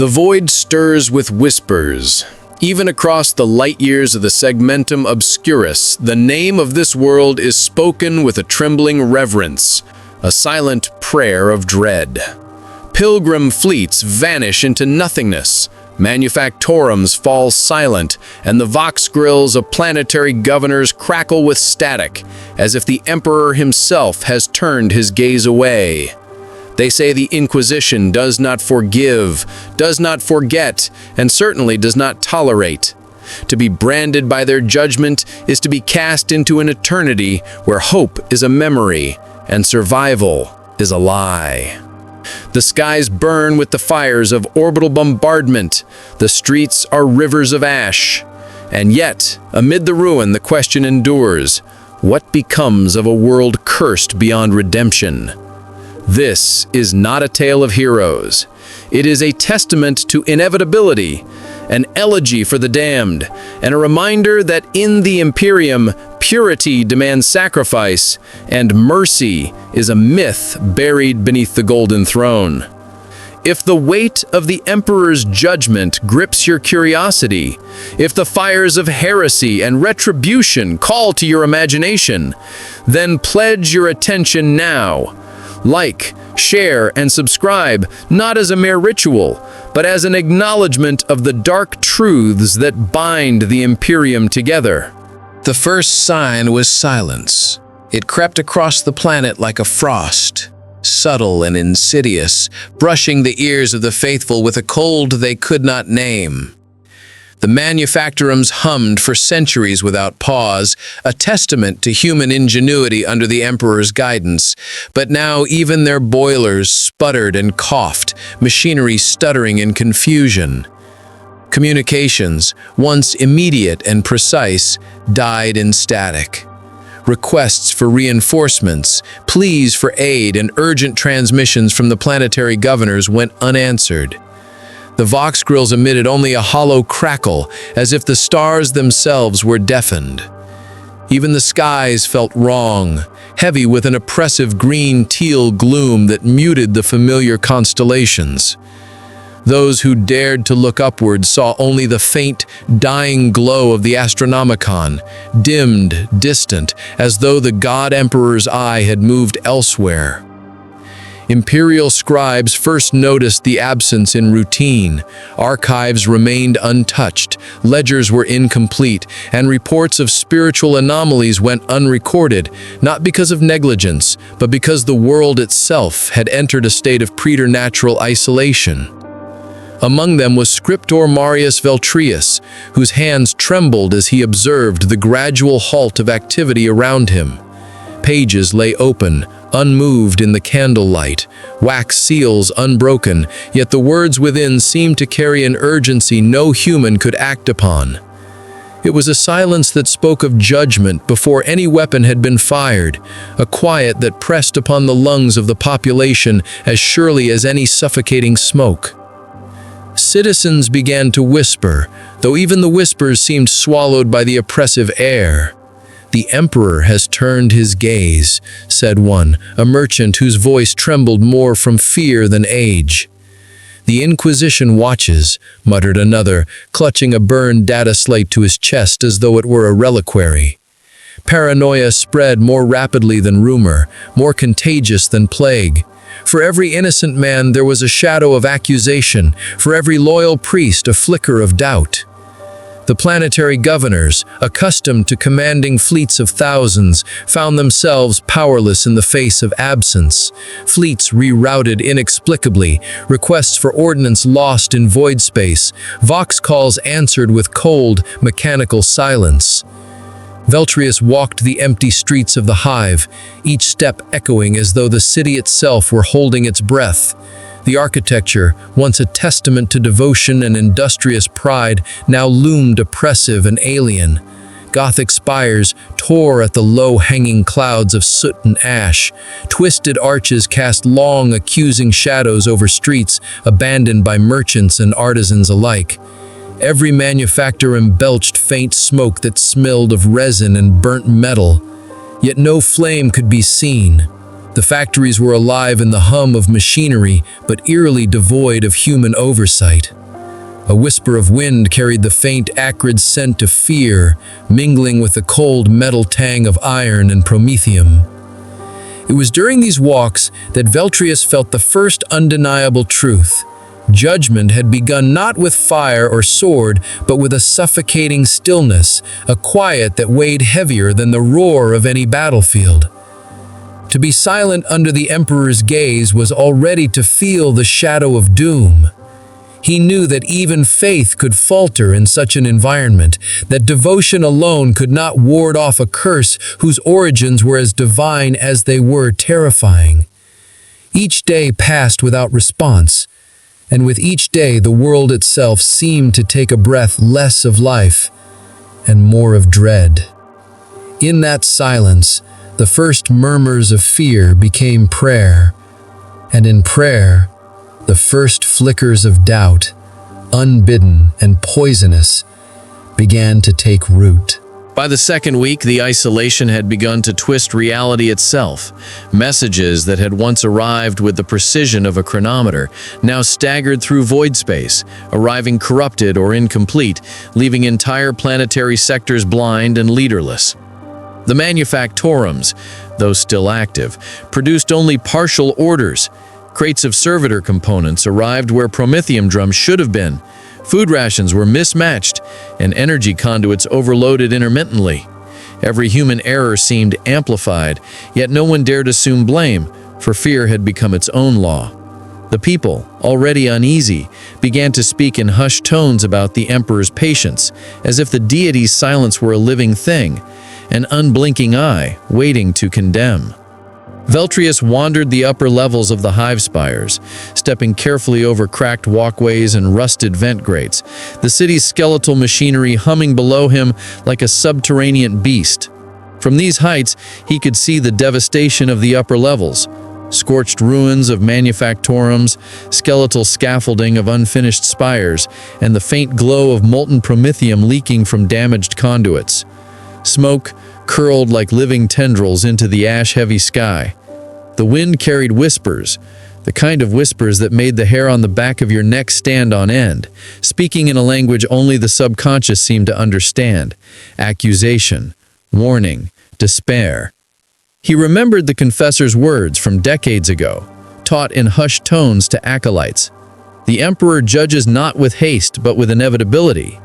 The void stirs with whispers. Even across the light years of the segmentum obscurus, the name of this world is spoken with a trembling reverence, a silent prayer of dread. Pilgrim fleets vanish into nothingness, manufactorums fall silent, and the vox grills of planetary governors crackle with static, as if the emperor himself has turned his gaze away. They say the Inquisition does not forgive, does not forget, and certainly does not tolerate. To be branded by their judgment is to be cast into an eternity where hope is a memory and survival is a lie. The skies burn with the fires of orbital bombardment. The streets are rivers of ash. And yet, amid the ruin, the question endures, what becomes of a world cursed beyond redemption? This is not a tale of heroes. It is a testament to inevitability, an elegy for the damned, and a reminder that in the Imperium, purity demands sacrifice, and mercy is a myth buried beneath the golden throne. If the weight of the Emperor's judgment grips your curiosity, if the fires of heresy and retribution call to your imagination, then pledge your attention now. Like, share, and subscribe, not as a mere ritual, but as an acknowledgement of the dark truths that bind the Imperium together. The first sign was silence. It crept across the planet like a frost, subtle and insidious, brushing the ears of the faithful with a cold they could not name. The manufactorums hummed for centuries without pause, a testament to human ingenuity under the Emperor's guidance. But now even their boilers sputtered and coughed, machinery stuttering in confusion. Communications, once immediate and precise, died in static. Requests for reinforcements, pleas for aid, and urgent transmissions from the planetary governors went unanswered. The vox grills emitted only a hollow crackle, as if the stars themselves were deafened. Even the skies felt wrong, heavy with an oppressive green-teal gloom that muted the familiar constellations. Those who dared to look upward saw only the faint, dying glow of the Astronomicon, dimmed, distant, as though the God Emperor's eye had moved elsewhere. Imperial scribes first noticed the absence in routine. Archives remained untouched, ledgers were incomplete, and reports of spiritual anomalies went unrecorded, not because of negligence, but because the world itself had entered a state of preternatural isolation. Among them was Scriptor Marius Veltrius, whose hands trembled as he observed the gradual halt of activity around him. Pages lay open, unmoved in the candlelight, wax seals unbroken, yet the words within seemed to carry an urgency no human could act upon. It was a silence that spoke of judgment before any weapon had been fired, a quiet that pressed upon the lungs of the population as surely as any suffocating smoke. Citizens began to whisper, though even the whispers seemed swallowed by the oppressive air. "The Emperor has turned his gaze," said one, a merchant whose voice trembled more from fear than age. "The Inquisition watches," muttered another, clutching a burned data slate to his chest as though it were a reliquary. Paranoia spread more rapidly than rumor, more contagious than plague. For every innocent man there was a shadow of accusation, for every loyal priest a flicker of doubt. The planetary governors, accustomed to commanding fleets of thousands, found themselves powerless in the face of absence. Fleets rerouted inexplicably, requests for ordnance lost in void space, vox calls answered with cold, mechanical silence. Veltrius walked the empty streets of the hive, each step echoing as though the city itself were holding its breath. The architecture, once a testament to devotion and industrious pride, now loomed oppressive and alien. Gothic spires tore at the low-hanging clouds of soot and ash. Twisted arches cast long, accusing shadows over streets abandoned by merchants and artisans alike. Every manufacturer belched faint smoke that smelled of resin and burnt metal. Yet no flame could be seen. The factories were alive in the hum of machinery, but eerily devoid of human oversight. A whisper of wind carried the faint, acrid scent of fear, mingling with the cold metal tang of iron and promethium. It was during these walks that Veltrius felt the first undeniable truth. Judgment had begun not with fire or sword, but with a suffocating stillness, a quiet that weighed heavier than the roar of any battlefield. To be silent under the Emperor's gaze was already to feel the shadow of doom. He knew that even faith could falter in such an environment, that devotion alone could not ward off a curse whose origins were as divine as they were terrifying. Each day passed without response, and with each day the world itself seemed to take a breath less of life and more of dread. In that silence, the first murmurs of fear became prayer, and in prayer, the first flickers of doubt, unbidden and poisonous, began to take root. By the second week, the isolation had begun to twist reality itself. Messages that had once arrived with the precision of a chronometer now staggered through void space, arriving corrupted or incomplete, leaving entire planetary sectors blind and leaderless. The manufactorums, though still active, produced only partial orders. Crates of servitor components arrived where promethium drums should have been. Food rations were mismatched, and energy conduits overloaded intermittently. Every human error seemed amplified, yet no one dared assume blame, for fear had become its own law. The people, already uneasy, began to speak in hushed tones about the Emperor's patience, as if the deity's silence were a living thing, an unblinking eye waiting to condemn. Veltrius wandered the upper levels of the hive spires, stepping carefully over cracked walkways and rusted vent grates, the city's skeletal machinery humming below him like a subterranean beast. From these heights, he could see the devastation of the upper levels, scorched ruins of manufactorums, skeletal scaffolding of unfinished spires, and the faint glow of molten promethium leaking from damaged conduits. Smoke curled like living tendrils into the ash-heavy sky. The wind carried whispers, the kind of whispers that made the hair on the back of your neck stand on end, speaking in a language only the subconscious seemed to understand. Accusation, warning, despair. He remembered the confessor's words from decades ago, taught in hushed tones to acolytes. The Emperor judges not with haste, but with inevitability.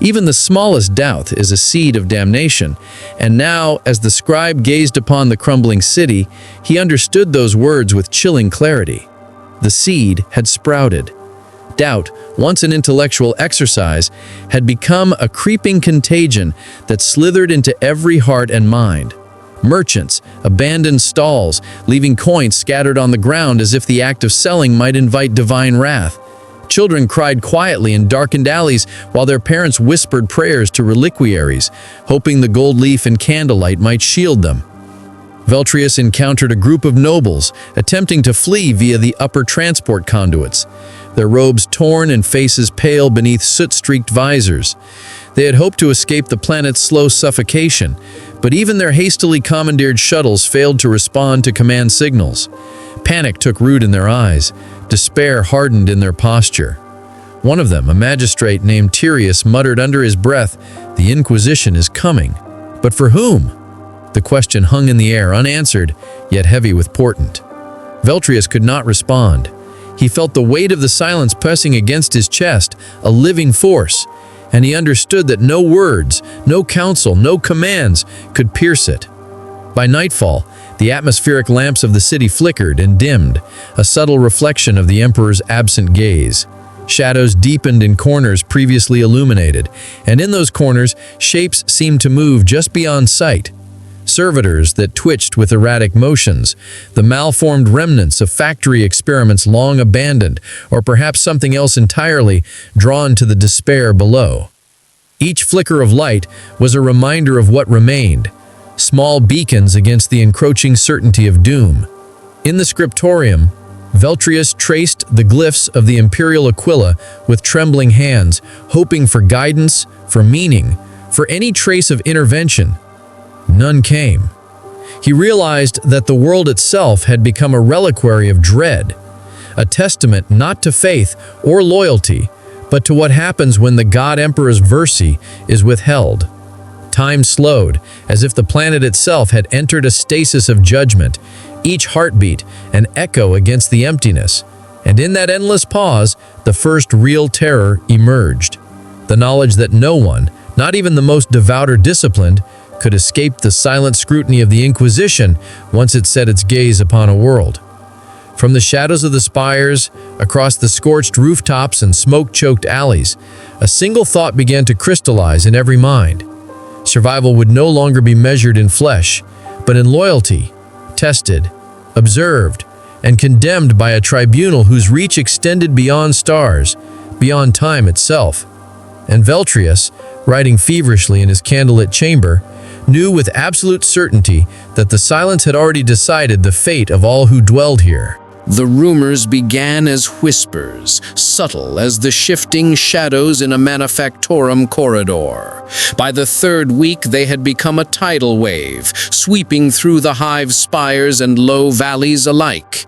Even the smallest doubt is a seed of damnation, and now, as the scribe gazed upon the crumbling city, he understood those words with chilling clarity. The seed had sprouted. Doubt, once an intellectual exercise, had become a creeping contagion that slithered into every heart and mind. Merchants abandoned stalls, leaving coins scattered on the ground as if the act of selling might invite divine wrath. Children cried quietly in darkened alleys while their parents whispered prayers to reliquaries, hoping the gold leaf and candlelight might shield them. Veltrius encountered a group of nobles attempting to flee via the upper transport conduits, their robes torn and faces pale beneath soot-streaked visors. They had hoped to escape the planet's slow suffocation, but even their hastily commandeered shuttles failed to respond to command signals. Panic took root in their eyes. Despair hardened in their posture. One of them, a magistrate named Tyrius, muttered under his breath, "The Inquisition is coming." But for whom? The question hung in the air, unanswered, yet heavy with portent. Veltrius could not respond. He felt the weight of the silence pressing against his chest, a living force, and he understood that no words, no counsel, no commands could pierce it. By nightfall, the atmospheric lamps of the city flickered and dimmed, a subtle reflection of the Emperor's absent gaze. Shadows deepened in corners previously illuminated, and in those corners, shapes seemed to move just beyond sight. Servitors that twitched with erratic motions, the malformed remnants of factory experiments long abandoned, or perhaps something else entirely, drawn to the despair below. Each flicker of light was a reminder of what remained, small beacons against the encroaching certainty of doom. In the scriptorium, Veltrius traced the glyphs of the Imperial Aquila with trembling hands, hoping for guidance, for meaning, for any trace of intervention. None came. He realized that the world itself had become a reliquary of dread, a testament not to faith or loyalty, but to what happens when the God Emperor's mercy is withheld. Time slowed, as if the planet itself had entered a stasis of judgment, each heartbeat an echo against the emptiness. And in that endless pause, the first real terror emerged. The knowledge that no one, not even the most devout or disciplined, could escape the silent scrutiny of the Inquisition once it set its gaze upon a world. From the shadows of the spires, across the scorched rooftops and smoke-choked alleys, a single thought began to crystallize in every mind. Survival would no longer be measured in flesh, but in loyalty, tested, observed, and condemned by a tribunal whose reach extended beyond stars, beyond time itself. And Veltrius, writing feverishly in his candlelit chamber, knew with absolute certainty that the silence had already decided the fate of all who dwelled here. The rumors began as whispers, subtle as the shifting shadows in a manufactorum corridor. By the third week, they had become a tidal wave, sweeping through the hive spires and low valleys alike.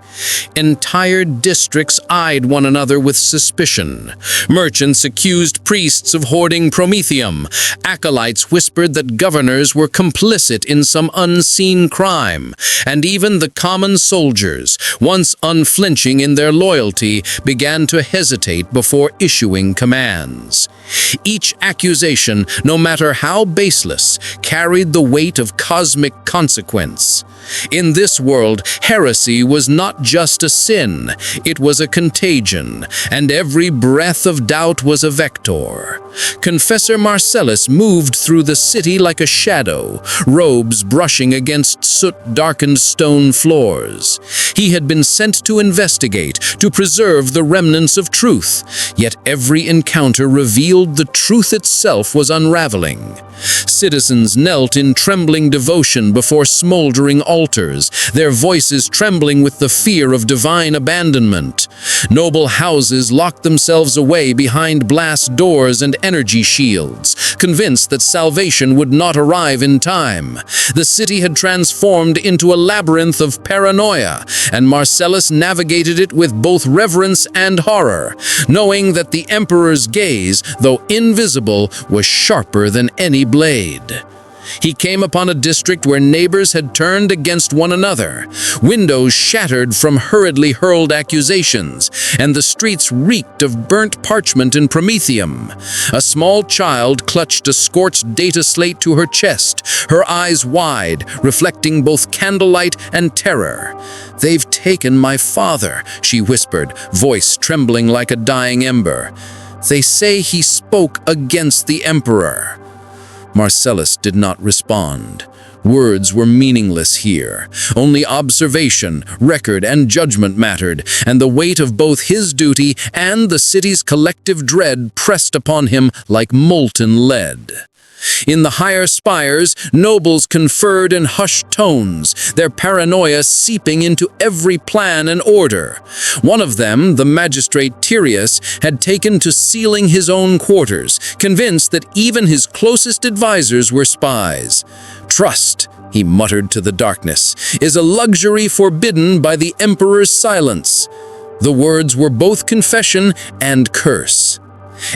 Entire districts eyed one another with suspicion. Merchants accused priests of hoarding promethium. Acolytes whispered that governors were complicit in some unseen crime. And even the common soldiers, once unflinching in their loyalty, began to hesitate before issuing commands. Each accusation, no matter how baseless, carried the weight of cosmic consequence. In this world, heresy was not just a sin, it was a contagion, and every breath of doubt was a vector. Confessor Marcellus moved through the city like a shadow, robes brushing against soot-darkened stone floors. He had been sent to investigate, to preserve the remnants of truth, yet every encounter revealed the truth itself was unraveling. Citizens knelt in trembling devotion before smoldering altars, their voices trembling with the fear of divine abandonment. Noble houses locked themselves away behind blast doors and energy shields, convinced that salvation would not arrive in time. The city had transformed into a labyrinth of paranoia, and Marcellus navigated it with both reverence and horror, knowing that the Emperor's gaze, though invisible, was sharper than any blade. He came upon a district where neighbors had turned against one another, windows shattered from hurriedly hurled accusations, and the streets reeked of burnt parchment and promethium. A small child clutched a scorched data slate to her chest, her eyes wide, reflecting both candlelight and terror. "They've taken my father," she whispered, voice trembling like a dying ember. "They say he spoke against the Emperor." Marcellus did not respond. Words were meaningless here. Only observation, record, and judgment mattered, and the weight of both his duty and the city's collective dread pressed upon him like molten lead. In the higher spires, nobles conferred in hushed tones, their paranoia seeping into every plan and order. One of them, the magistrate Tyrius, had taken to sealing his own quarters, convinced that even his closest advisors were spies. "Trust," he muttered to the darkness, "is a luxury forbidden by the Emperor's silence." The words were both confession and curse.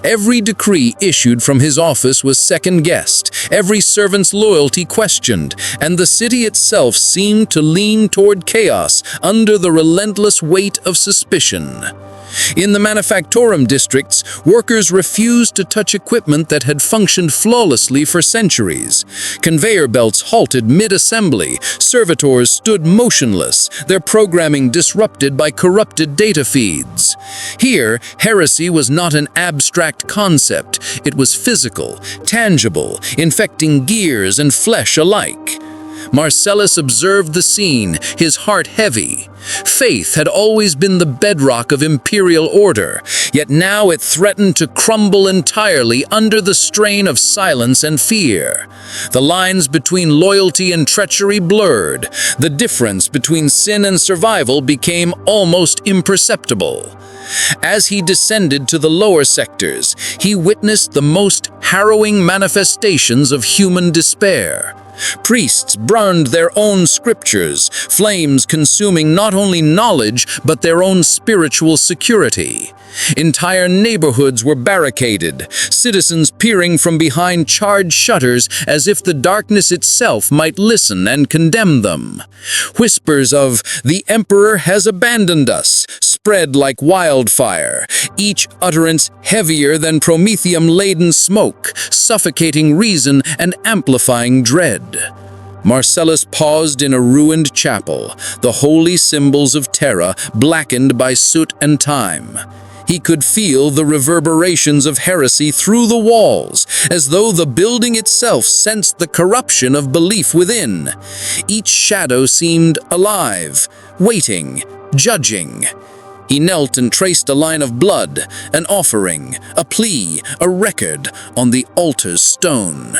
Every decree issued from his office was second-guessed, every servant's loyalty questioned, and the city itself seemed to lean toward chaos under the relentless weight of suspicion. In the manufactorum districts, workers refused to touch equipment that had functioned flawlessly for centuries. Conveyor belts halted mid-assembly, servitors stood motionless, their programming disrupted by corrupted data feeds. Here, heresy was not an abstract concept, it was physical, tangible, infecting gears and flesh alike. Marcellus observed the scene, his heart heavy. Faith had always been the bedrock of imperial order, yet now it threatened to crumble entirely under the strain of silence and fear. The lines between loyalty and treachery blurred. The difference between sin and survival became almost imperceptible. As he descended to the lower sectors, he witnessed the most harrowing manifestations of human despair. Priests burned their own scriptures, flames consuming not only knowledge but their own spiritual security. Entire neighborhoods were barricaded, citizens peering from behind charred shutters as if the darkness itself might listen and condemn them. Whispers of "the Emperor has abandoned us" spread like wildfire, each utterance heavier than promethium-laden smoke, suffocating reason and amplifying dread. Marcellus paused in a ruined chapel, the holy symbols of Terra blackened by soot and time. He could feel the reverberations of heresy through the walls, as though the building itself sensed the corruption of belief within. Each shadow seemed alive, waiting, judging. He knelt and traced a line of blood, an offering, a plea, a record on the altar's stone.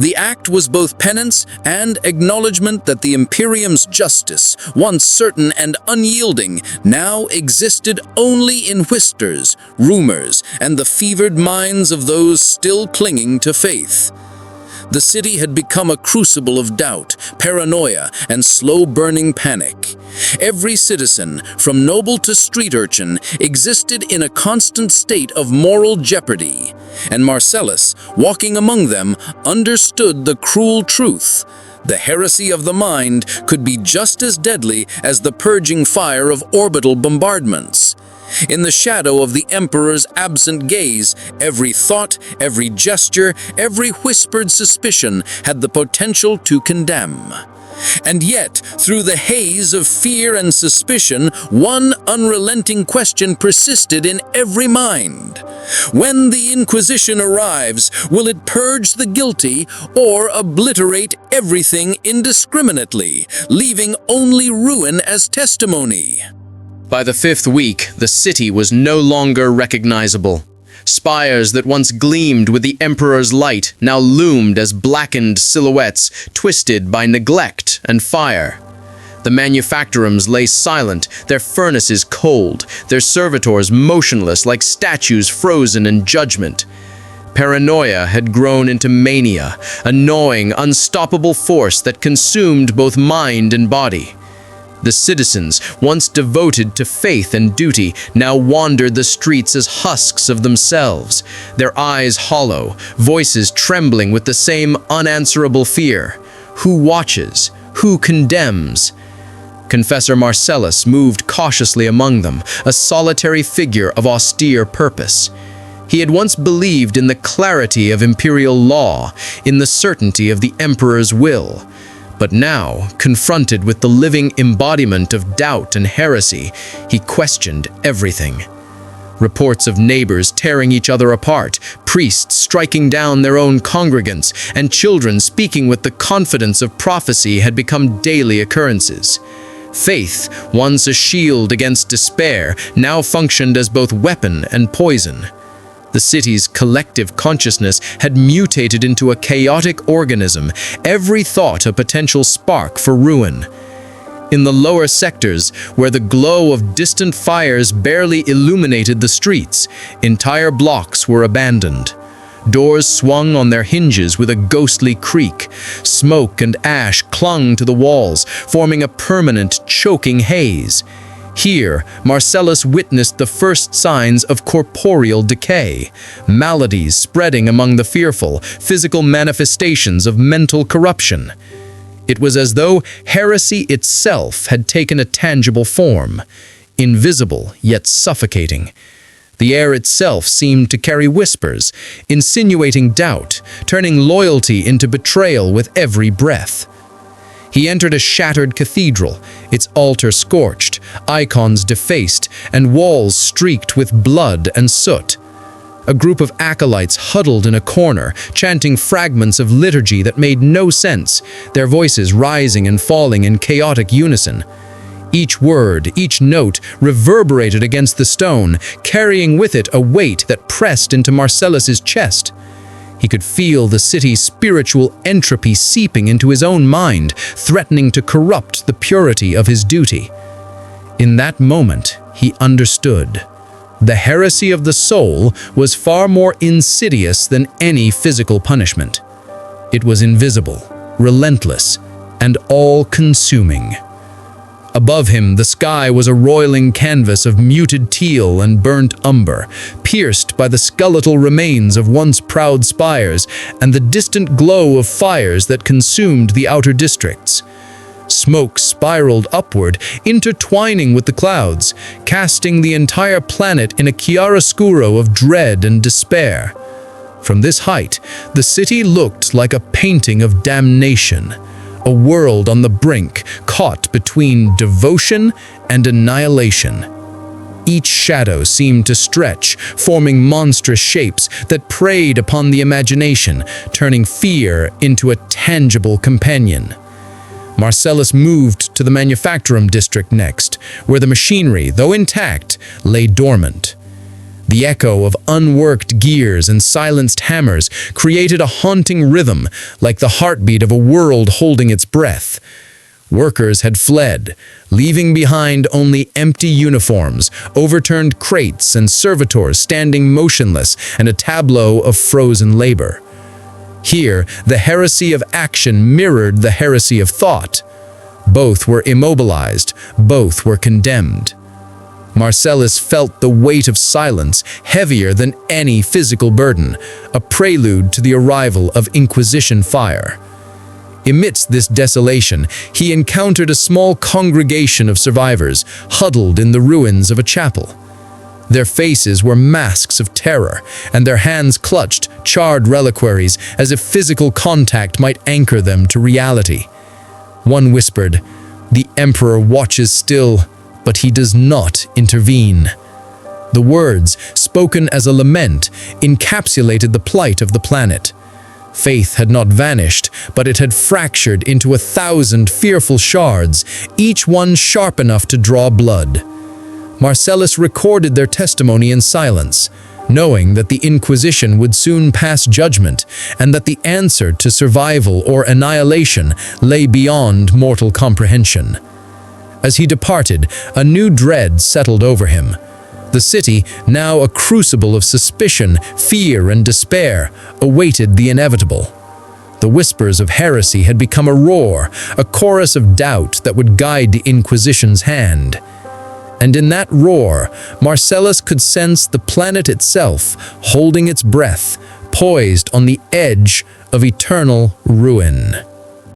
The act was both penance and acknowledgement that the Imperium's justice, once certain and unyielding, now existed only in whispers, rumors, and the fevered minds of those still clinging to faith. The city had become a crucible of doubt, paranoia, and slow-burning panic. Every citizen, from noble to street urchin, existed in a constant state of moral jeopardy. And Marcellus, walking among them, understood the cruel truth. The heresy of the mind could be just as deadly as the purging fire of orbital bombardments. In the shadow of the Emperor's absent gaze, every thought, every gesture, every whispered suspicion had the potential to condemn. And yet, through the haze of fear and suspicion, one unrelenting question persisted in every mind. When the Inquisition arrives, will it purge the guilty or obliterate everything indiscriminately, leaving only ruin as testimony? By the 5th week, the city was no longer recognizable. Spires that once gleamed with the Emperor's light now loomed as blackened silhouettes twisted by neglect and fire. The manufactorums lay silent, their furnaces cold, their servitors motionless like statues frozen in judgment. Paranoia had grown into mania, a gnawing, unstoppable force that consumed both mind and body. The citizens, once devoted to faith and duty, now wandered the streets as husks of themselves, their eyes hollow, voices trembling with the same unanswerable fear. Who watches? Who condemns? Confessor Marcellus moved cautiously among them, a solitary figure of austere purpose. He had once believed in the clarity of imperial law, in the certainty of the Emperor's will. But now, confronted with the living embodiment of doubt and heresy, he questioned everything. Reports of neighbors tearing each other apart, priests striking down their own congregants, and children speaking with the confidence of prophecy had become daily occurrences. Faith, once a shield against despair, now functioned as both weapon and poison. The city's collective consciousness had mutated into a chaotic organism, every thought a potential spark for ruin. In the lower sectors, where the glow of distant fires barely illuminated the streets, entire blocks were abandoned. Doors swung on their hinges with a ghostly creak. Smoke and ash clung to the walls, forming a permanent, choking haze. Here, Marcellus witnessed the first signs of corporeal decay, maladies spreading among the fearful, physical manifestations of mental corruption. It was as though heresy itself had taken a tangible form, invisible yet suffocating. The air itself seemed to carry whispers, insinuating doubt, turning loyalty into betrayal with every breath. He entered a shattered cathedral, its altar scorched, icons defaced, and walls streaked with blood and soot. A group of acolytes huddled in a corner, chanting fragments of liturgy that made no sense, their voices rising and falling in chaotic unison. Each word, each note reverberated against the stone, carrying with it a weight that pressed into Marcellus's chest. He could feel the city's spiritual entropy seeping into his own mind, threatening to corrupt the purity of his duty. In that moment, he understood. The heresy of the soul was far more insidious than any physical punishment. It was invisible, relentless, and all-consuming. Above him, the sky was a roiling canvas of muted teal and burnt umber, pierced by the skeletal remains of once proud spires and the distant glow of fires that consumed the outer districts. Smoke spiraled upward, intertwining with the clouds, casting the entire planet in a chiaroscuro of dread and despair. From this height, the city looked like a painting of damnation, a world on the brink, caught between devotion and annihilation. Each shadow seemed to stretch, forming monstrous shapes that preyed upon the imagination, turning fear into a tangible companion. Marcellus moved to the manufacturum district next, where the machinery, though intact, lay dormant. The echo of unworked gears and silenced hammers created a haunting rhythm, like the heartbeat of a world holding its breath. Workers had fled, leaving behind only empty uniforms, overturned crates, and servitors standing motionless in a tableau of frozen labor. Here, the heresy of action mirrored the heresy of thought. Both were immobilized, both were condemned. Marcellus felt the weight of silence, heavier than any physical burden, a prelude to the arrival of Inquisition fire. Amidst this desolation, he encountered a small congregation of survivors, huddled in the ruins of a chapel. Their faces were masks of terror, and their hands clutched charred reliquaries as if physical contact might anchor them to reality. One whispered, "The Emperor watches still, but he does not intervene." The words, spoken as a lament, encapsulated the plight of the planet. Faith had not vanished, but it had fractured into 1,000 fearful shards, each one sharp enough to draw blood. Marcellus recorded their testimony in silence, knowing that the Inquisition would soon pass judgment and that the answer to survival or annihilation lay beyond mortal comprehension. As he departed, a new dread settled over him. The city, now a crucible of suspicion, fear, and despair, awaited the inevitable. The whispers of heresy had become a roar, a chorus of doubt that would guide the Inquisition's hand. And in that roar, Marcellus could sense the planet itself, holding its breath, poised on the edge of eternal ruin.